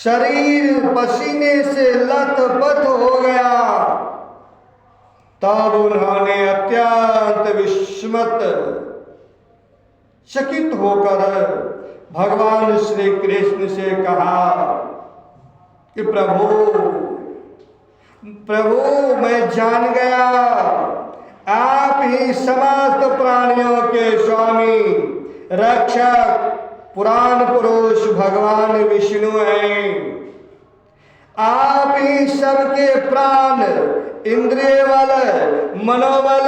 शरीर पसीने से लथपथ हो गया। तब उन्होंने अत्यंत विस्मित चकित होकर भगवान श्री कृष्ण से कहा कि प्रभु मैं जान गया आप ही समस्त प्राणियों के स्वामी रक्षक पुराण पुरुष भगवान विष्णु हैं। आप ही सबके प्राण इंद्रिय बल मनोबल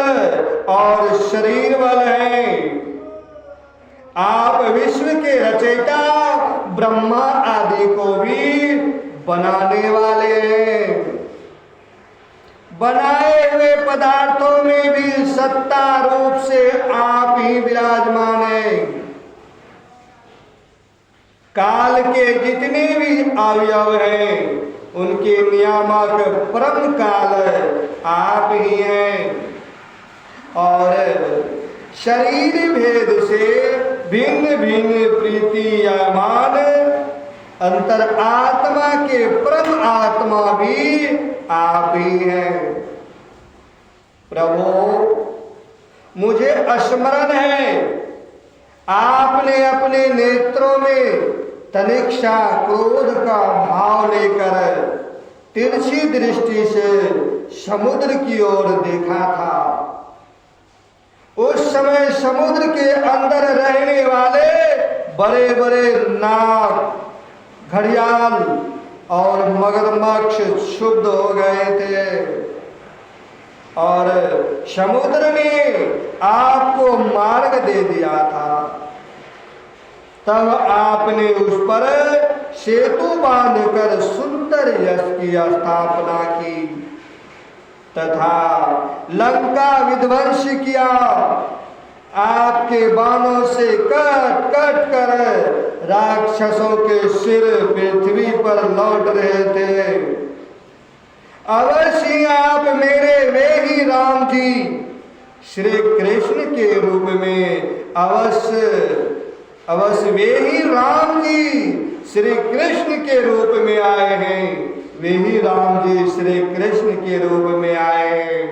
और शरीर बल हैं। आप विश्व के रचयिता ब्रह्मा आदि को भी बनाने वाले हैं। बनाए हुए पदार्थों में भी सत्ता रूप से आप ही विराजमान हैं। काल के जितने भी अवयव हैं उनके नियामक परम काल आप ही हैं। और शरीर भेद से भिन्न भिन्न प्रीतियमान अंतर आत्मा के परम आत्मा भी आप ही हैं। प्रभु मुझे स्मरण है आपने अपने नेत्रों में तनिक्षा क्रोध का भाव लेकर तिरछी दृष्टि से समुद्र की ओर देखा था। उस समय समुद्र के अंदर रहने वाले बड़े बड़े नाग घड़ियाल और मगरमच्छ क्षुब्ध हो गए थे और समुद्र ने आपको मार्ग दे दिया था। तब आपने उस पर सेतु बांधकर सुंदर यश की स्थापना की तथा लंका विध्वंस किया। आपके बाणों से कट कट कर राक्षसों के सिर पृथ्वी पर लौट रहे थे। अवश्य आप मेरे वे ही राम जी श्री कृष्ण के रूप में अवश्य वे ही राम जी श्री कृष्ण के रूप में आए हैं। वे ही राम जी श्री कृष्ण के रूप में आए हैं।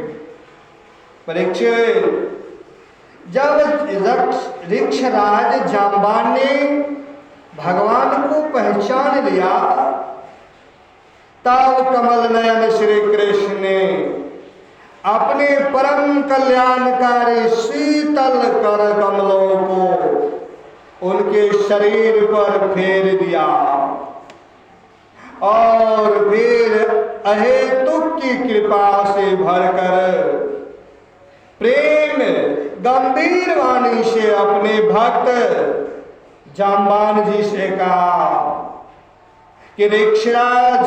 परीक्षित जब ऋक्षराज जांबान ने भगवान को पहचान लिया तब कमल नयन श्री कृष्ण ने अपने परम कल्याणकारी शीतल कर कमलों को उनके शरीर पर फेर दिया और फिर अहेतुक की कृपा से भरकर प्रेम गंभीर वाणी से अपने भक्त जांबान जी से कहा कि ऋक्षराज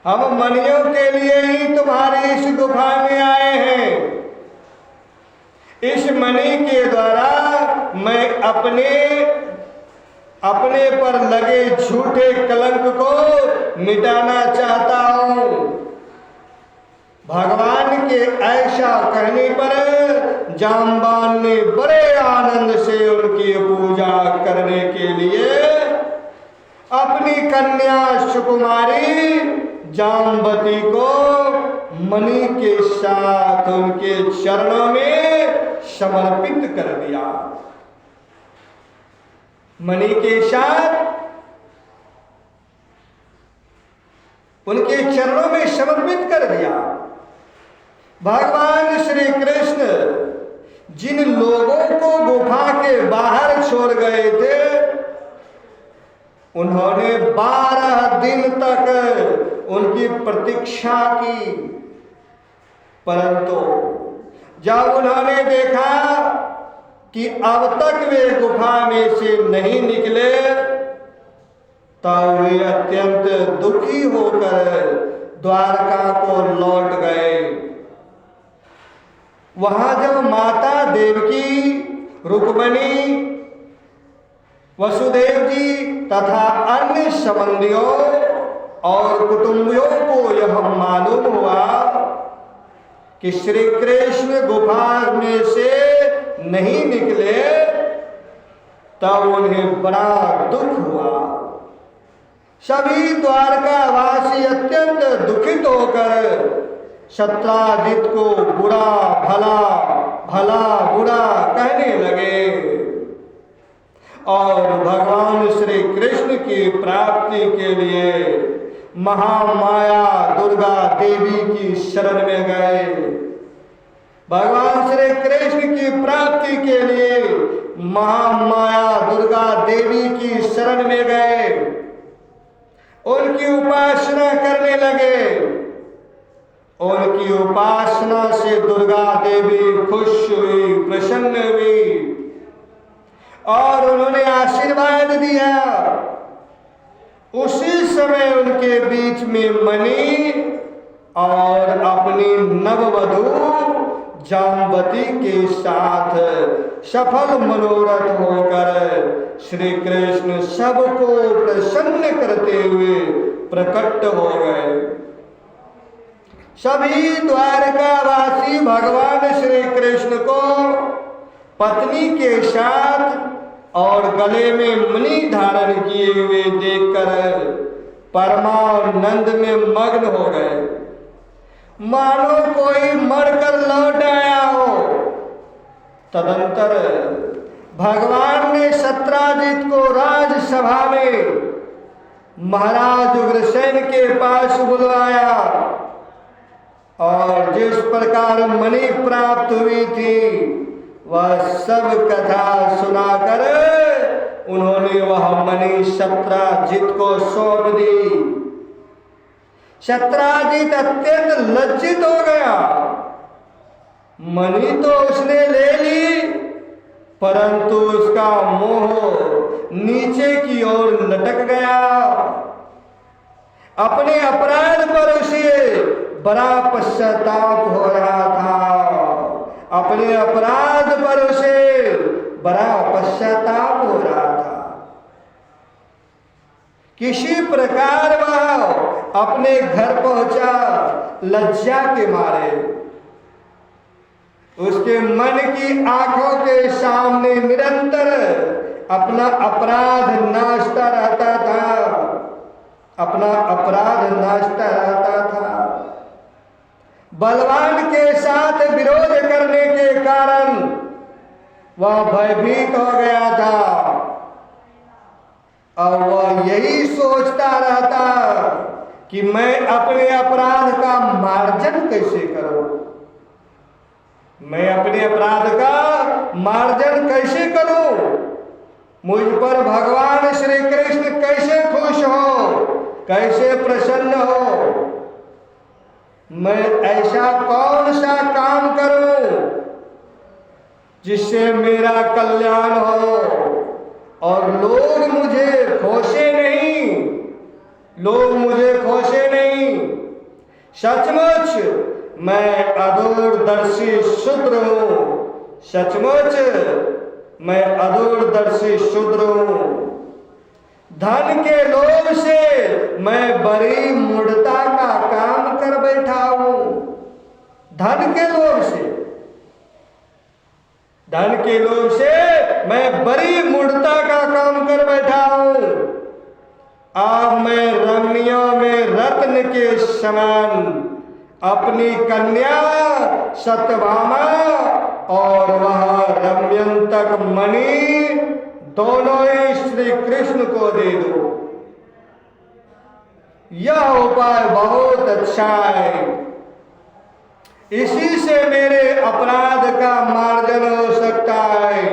हम मनियों के लिए ही तुम्हारी इस गुफा में आए हैं। इस मणि के द्वारा मैं अपने पर लगे झूठे कलंक को मिटाना चाहता हूं। भगवान के ऐसा कहने पर जांबान ने बड़े आनंद से उनकी पूजा करने के लिए अपनी कन्या सुकुमारी जाम्बती को मणि के साथ उनके चरणों में समर्पित कर दिया। मणि के साथ उनके चरणों में समर्पित कर दिया। भगवान श्री कृष्ण जिन लोगों को गुफा के बाहर छोड़ गए थे उन्होंने 12 दिन तक उनकी प्रतीक्षा की, परंतु जब उन्होंने देखा कि अब तक वे गुफा में से नहीं निकले तब वे अत्यंत दुखी होकर द्वारका को लौट गए। वहां जब माता देवकी, रुक्मिणी, वसुदेव जी तथा अन्य संबंधियों और कुटुंबियों को यह मालूम हुआ कि श्री कृष्ण गुफा में से नहीं निकले तब उन्हें बड़ा दुख हुआ। सभी द्वारकावासी अत्यंत दुखित होकर शत्राजित को बुरा भला भला बुरा कहने लगे और भगवान श्री कृष्ण की प्राप्ति के लिए महामाया दुर्गा देवी की शरण में गए। भगवान श्री कृष्ण की प्राप्ति के लिए महामाया दुर्गा देवी की शरण में गए, उनकी उपासना करने लगे। उनकी उपासना से दुर्गा देवी खुश हुई, प्रसन्न हुई और उन्होंने आशीर्वाद दिया। उसी समय उनके बीच में मणि और अपनी नववधू जाम्बती के साथ सफल मनोरथ होकर श्री कृष्ण सबको प्रसन्न करते हुए प्रकट हो गए। सभी द्वारकावासी भगवान श्री कृष्ण को पत्नी के साथ और गले में मणि धारण किए हुए देखकर परमानंद में मग्न हो गए, मानो कोई मरकर लौट आया हो। तदंतर भगवान ने शत्राजित को राजसभा में महाराज उग्रसेन के पास बुलवाया और जिस प्रकार मणि प्राप्त हुई थी वह सब कथा सुनाकर उन्होंने वह मणि शत्राजित को सौंप दी। शत्राजित अत्यंत लज्जित हो गया। मणि तो उसने ले ली, परंतु उसका मोह नीचे की ओर लटक गया। अपने अपराध पर उसे बड़ा पश्चाताप हो रहा था। अपने अपराध पर उसे बड़ा पश्चाताप हो रहा था। किसी प्रकार वह अपने घर पहुंचा लज्जा के मारे। उसके मन की आंखों के सामने निरंतर अपना अपराध नाचता रहता था, अपना अपराध नाचता रहता था। बलवान के साथ विरोध करने के कारण वह भयभीत हो गया था और वह यही सोचता रहता कि मैं अपने अपराध का मार्जन कैसे करूं, मैं अपने अपराध का मार्जन कैसे करूं, मुझ पर भगवान श्री कृष्ण कैसे खुश हो, कैसे प्रसन्न हो। मैं ऐसा कौन सा काम करूं जिससे मेरा कल्याण हो और लोग मुझे खोसे नहीं, लोग मुझे खोसे नहीं। सचमुच मैं अदूरदर्शी शूद्र हूं, सचमुच मैं अदूरदर्शी शूद्र हूं। धन के लोभ से मैं बड़ी मूढ़ता का काम कर बैठा हूं। धन के लोभ से, धन के लोभ से मैं बड़ी मूढ़ता का काम कर बैठा हूं। अब मैं रमणियों में रत्न के समान अपनी कन्या सत्यभामा और वह रम्यंतक मणि दोनों ही श्री कृष्ण को दे दो। यह उपाय बहुत अच्छा है। इसी से मेरे अपराध का मार्जन हो सकता है,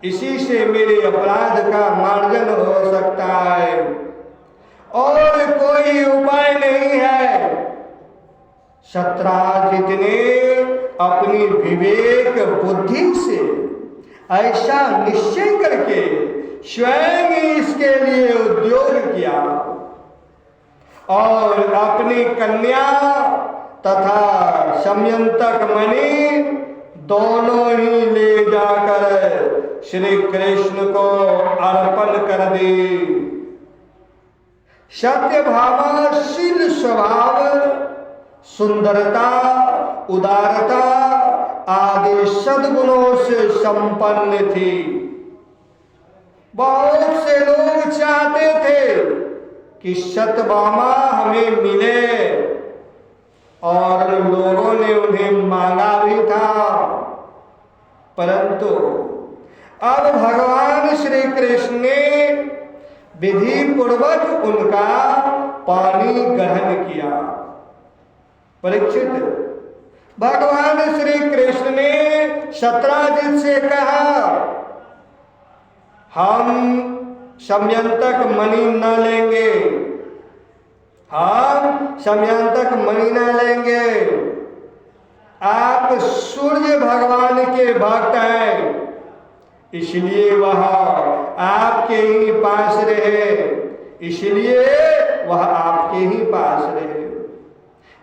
इसी से मेरे अपराध का मार्जन हो सकता है, और कोई उपाय नहीं है। शत्राजित ने अपनी विवेक बुद्धि से ऐसा निश्चय करके स्वयं इसके लिए उद्योग किया और अपनी कन्या तथा समयंतक मणि दोनों ही ले जाकर श्री कृष्ण को अर्पण कर दी। सत्यभामा शील स्वभाव, सुंदरता, उदारता आदि सद्गुणों से संपन्न थी। बहुत से लोग चाहते थे कि सत्यभामा हमें मिले, और लोगों ने उन्हें मांगा भी था। परंतु अब भगवान श्री कृष्ण ने विधि पूर्वक उनका पानी ग्रहण किया। परीक्षित, भगवान श्री कृष्ण ने शतराजित से कहा, हम समयंतक मणि न लेंगे, हम समयंतक मणि न लेंगे। आप सूर्य भगवान के भक्त हैं, इसलिए वह आपके ही पास रहे, इसलिए वह आपके ही पास रहे।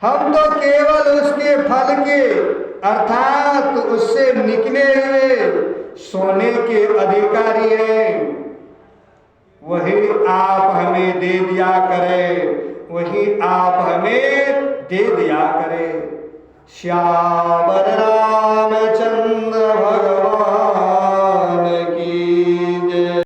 हम तो केवल उसके फल के अर्थात उससे निकले हुए सोने के अधिकारी हैं। वही आप हमें दे दिया करें, वही आप हमें दे दिया करें। श्यावर